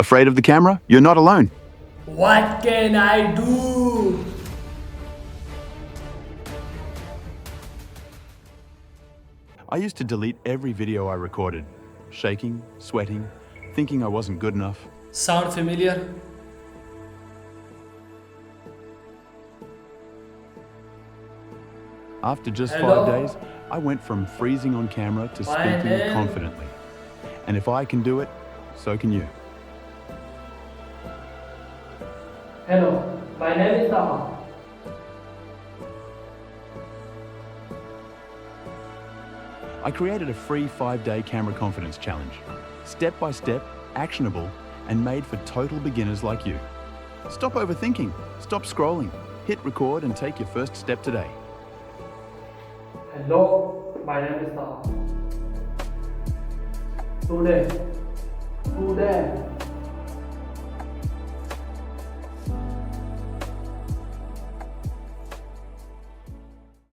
Afraid of the camera? You're not alone. What can I do? I used to delete every video I recorded, shaking, sweating, thinking I wasn't good enough. Sound familiar? After just Hello? 5 days, I went from freezing on camera to My speaking name? confidently. And if I can do it, so can you. Hello, my name is Taha. I created a free 5-day camera confidence challenge. Step by step, actionable, and made for total beginners like you. Stop overthinking, stop scrolling, hit record and take your first step today. Hello, my name is Taha. Today,